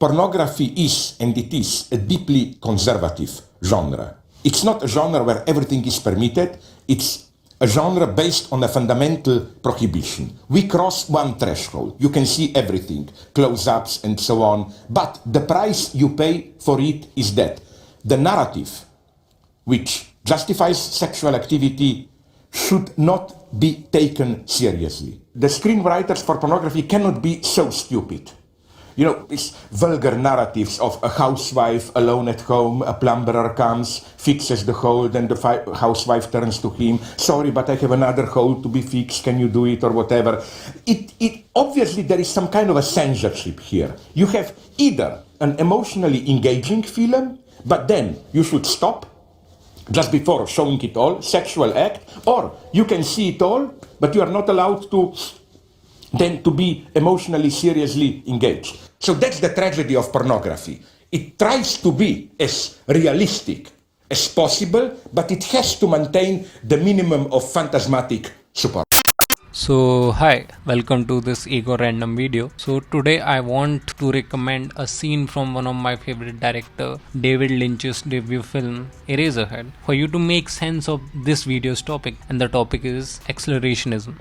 pornography is, and it is, a deeply conservative genre. It's not a genre where everything is permitted. It's a genre based on a fundamental prohibition. We cross one threshold. You can see everything, close-ups and so on. But the price you pay for it is that the narrative which justifies sexual activity should not be taken seriously. The screenwriters for pornography cannot be so stupid. You know, these vulgar narratives of a housewife alone at home, a plumber comes, fixes the hole, then the housewife turns to him, sorry, but I have another hole to be fixed, can you do it, or whatever. Obviously, there is some kind of a censorship here. You have either an emotionally engaging film, but then you should stop just before showing it all, sexual act, or you can see it all, but you are not allowed to be emotionally seriously engaged. So that's the tragedy of pornography. It tries to be as realistic as possible, but it has to maintain the minimum of phantasmatic support. So hi, welcome to this ego random video. So today I want to recommend a scene from one of my favorite director David Lynch's debut film Eraserhead for you to make sense of this video's topic, and the topic is accelerationism.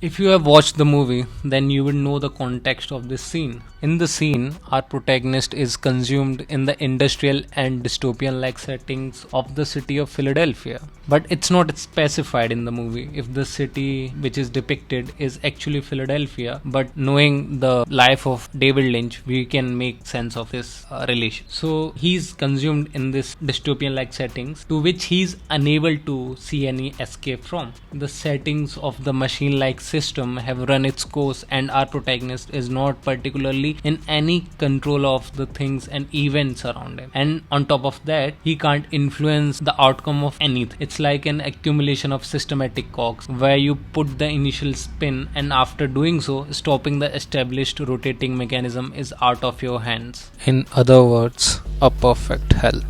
If you have watched the movie, then you will know the context of this scene. In the scene, our protagonist is consumed in the industrial and dystopian-like settings of the city of Philadelphia. But it's not specified in the movie if the city which is depicted is actually Philadelphia. But knowing the life of David Lynch, we can make sense of this relation. So he's consumed in this dystopian-like settings to which he's unable to see any escape from. The settings of the machine-like system have run its course, and our protagonist is not particularly in any control of the things and events around him. And on top of that, he can't influence the outcome of anything. It's like an accumulation of systematic cogs where you put the initial spin, and after doing so, stopping the established rotating mechanism is out of your hands. In other words, a perfect hell.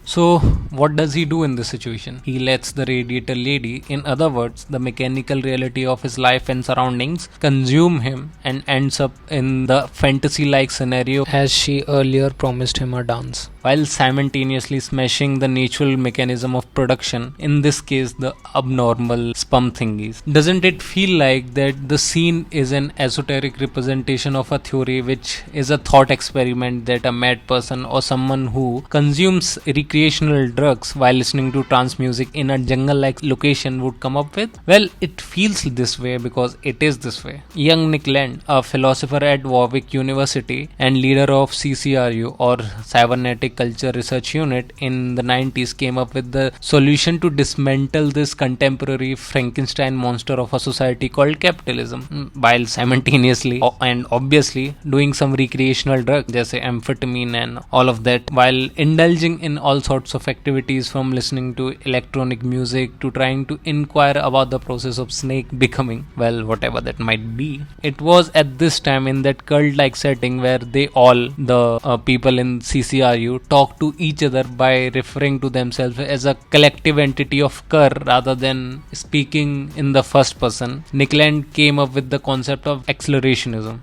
So what does he do in this situation? He lets the radiator lady, in other words the mechanical reality of his life and surroundings, consume him, and ends up in the fantasy-like scenario as she earlier promised him a dance, while simultaneously smashing the natural mechanism of production, in this case the abnormal sperm thingies. Doesn't it feel like that the scene is an esoteric representation of a theory which is a thought experiment that a mad person or someone who consumes recreational drugs while listening to trance music in a jungle-like location would come up with? Well, it feels this way because it is this way. Young Nick Land, a philosopher at Warwick University and leader of CCRU, or Cybernetic Culture Research Unit, in the 90s came up with the solution to dismantle this contemporary Frankenstein monster of a society called capitalism, while simultaneously and obviously doing some recreational drugs, जैसे amphetamine and all of that, while indulging in all sorts of activities from listening to electronic music to trying to inquire about the process of snake becoming, well, whatever that might be. It was at this time, in that cult-like setting, where they all, the people in CCRU, talk to each other by referring to themselves as a collective entity of Cur rather than speaking in the first person. Nick Land came up with the concept of accelerationism.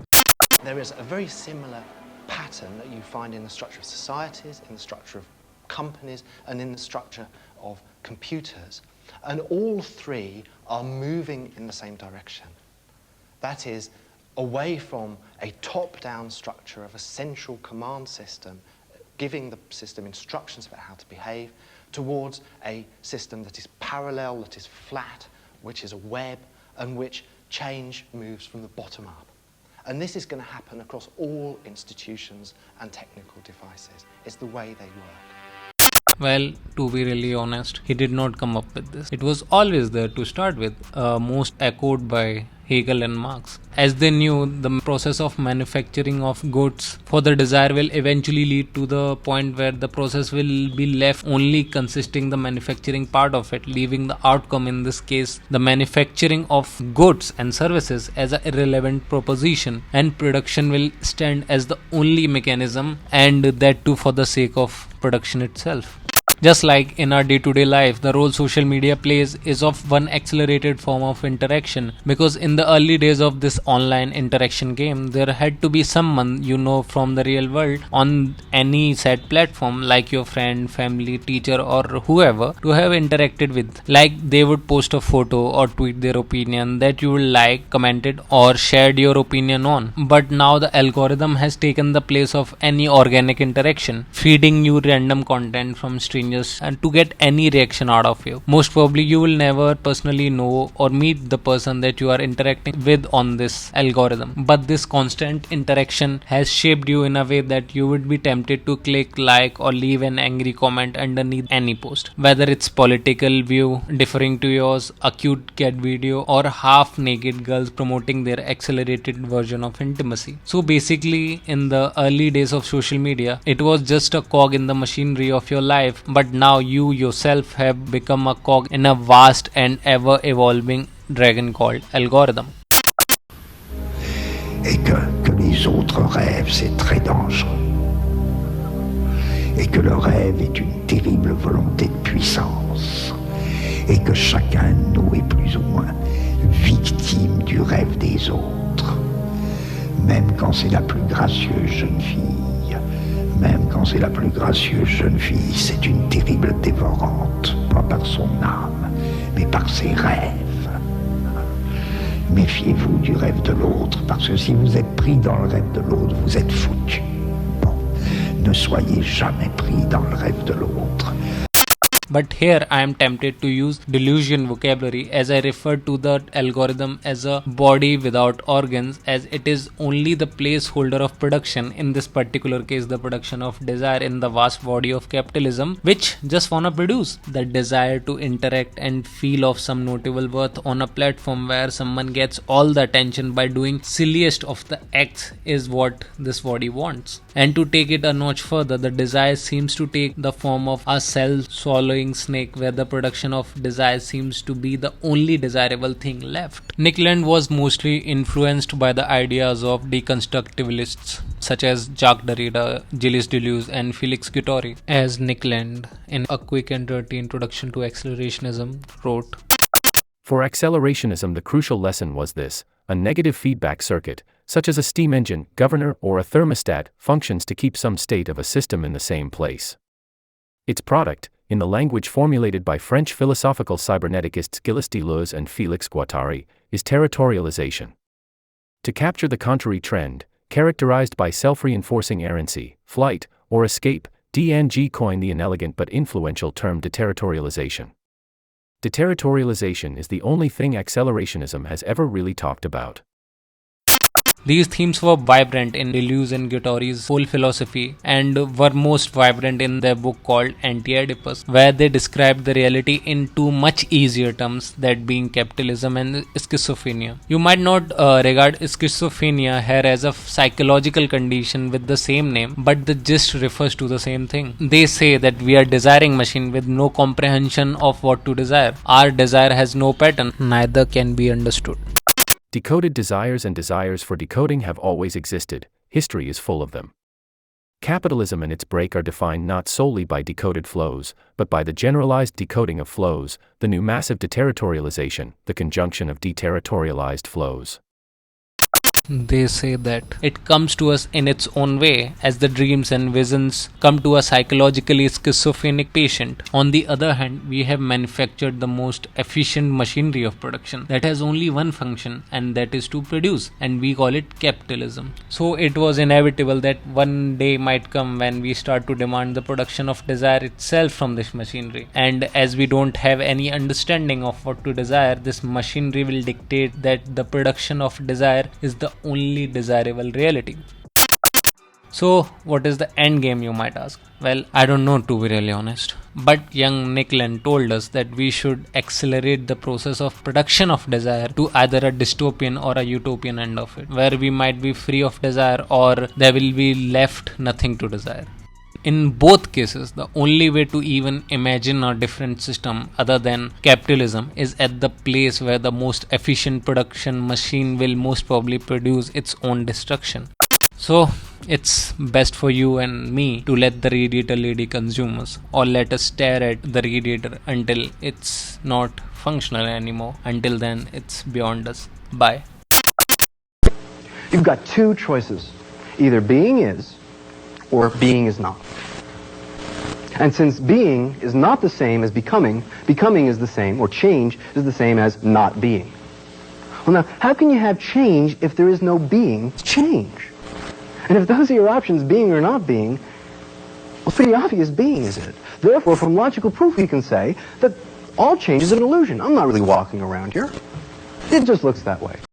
There is a very similar pattern that you find in the structure of societies, in the structure of companies, and in the structure of computers. And all three are moving in the same direction. That is, away from a top-down structure of a central command system giving the system instructions about how to behave, towards a system that is parallel, that is flat, which is a web, and which change moves from the bottom up. And this is going to happen across all institutions and technical devices. It's the way they work. Well, to be really honest, he did not come up with this. It was always there to start with, most echoed by Hegel and Marx, as they knew the process of manufacturing of goods for the desire will eventually lead to the point where the process will be left only consisting the manufacturing part of it, leaving the outcome, in this case the manufacturing of goods and services, as an irrelevant proposition, and production will stand as the only mechanism, and that too for the sake of production itself. Just like in our day-to-day life, the role social media plays is of one accelerated form of interaction, because in the early days of this online interaction game, there had to be someone you know from the real world on any said platform, like your friend, family, teacher, or whoever, to have interacted with. Like they would post a photo or tweet their opinion that you would like, commented, or shared your opinion on. But now the algorithm has taken the place of any organic interaction, feeding you random content from strangers and to get any reaction out of you. Most probably you will never personally know or meet the person that you are interacting with on this algorithm, but this constant interaction has shaped you in a way that you would be tempted to click like or leave an angry comment underneath any post, whether it's political view differing to yours, a cute cat video, or half naked girls promoting their accelerated version of intimacy. So basically, in the early days of social media, it was just a cog in the machinery of your life, but now you yourself have become a cog in a vast and ever evolving dragon called algorithm. Et que les autres rêvent, c'est très dangereux. Et que le rêve est une terrible volonté de puissance. Et que chacun de nous est plus ou moins victime du rêve des autres. Même quand c'est la plus gracieuse jeune fille. Même quand c'est la plus gracieuse jeune fille, c'est une terrible dévorante. Pas par son âme, mais par ses rêves. Méfiez-vous du rêve de l'autre, parce que si vous êtes pris dans le rêve de l'autre, vous êtes foutu. Bon, ne soyez jamais pris dans le rêve de l'autre. But here I am tempted to use delusion vocabulary, as I refer to the algorithm as a body without organs, as it is only the placeholder of production, in this particular case the production of desire in the vast body of capitalism, which just wanna produce the desire to interact and feel of some notable worth on a platform where someone gets all the attention by doing silliest of the acts is what this body wants. And to take it a notch further, the desire seems to take the form of a self-swallowing snake, where the production of desire seems to be the only desirable thing left. Nick Land was mostly influenced by the ideas of deconstructivists such as Jacques Derrida, Gilles Deleuze, and Felix Guattari. As Nick Land, in a quick and dirty introduction to accelerationism, wrote, For accelerationism, the crucial lesson was this: a negative feedback circuit, such as a steam engine, governor, or a thermostat, functions to keep some state of a system in the same place. Its product, in the language formulated by French philosophical cyberneticists Gilles Deleuze and Felix Guattari, is territorialization. To capture the contrary trend, characterized by self-reinforcing errancy, flight, or escape, DNG coined the inelegant but influential term deterritorialization. Deterritorialization is the only thing accelerationism has ever really talked about. These themes were vibrant in Deleuze and Guattari's whole philosophy, and were most vibrant in their book called Anti-Oedipus, where they described the reality in two much easier terms, that being capitalism and schizophrenia. You might not regard schizophrenia here as a psychological condition with the same name, but the gist refers to the same thing. They say that we are desiring machine with no comprehension of what to desire. Our desire has no pattern, neither can be understood. Decoded desires and desires for decoding have always existed. History is full of them. Capitalism and its break are defined not solely by decoded flows, but by the generalized decoding of flows, the new massive deterritorialization, the conjunction of deterritorialized flows. They say that it comes to us in its own way, as the dreams and visions come to a psychologically schizophrenic patient. On the other hand, we have manufactured the most efficient machinery of production that has only one function, and that is to produce, and we call it capitalism. So it was inevitable that one day might come when we start to demand the production of desire itself from this machinery. And as we don't have any understanding of what to desire, this machinery will dictate that the production of desire is the only desirable reality. So, what is the end game, you might ask? Well, I don't know, to be really honest. But young Nick Land told us that we should accelerate the process of production of desire to either a dystopian or a utopian end of it, where we might be free of desire, or there will be left nothing to desire. In both cases, the only way to even imagine a different system other than capitalism is at the place where the most efficient production machine will most probably produce its own destruction. So, it's best for you and me to let the radiator lady consume us, or let us stare at the radiator until it's not functional anymore. Until then, it's beyond us. Bye. You've got two choices. Either being is, or being is not. And since being is not the same as becoming, becoming is the same, or change is the same as not being. Well now, how can you have change if there is no being to change? And if those are your options, being or not being, well, it's pretty obvious being is it. Therefore, from logical proof, we can say that all change is an illusion. I'm not really walking around here. It just looks that way.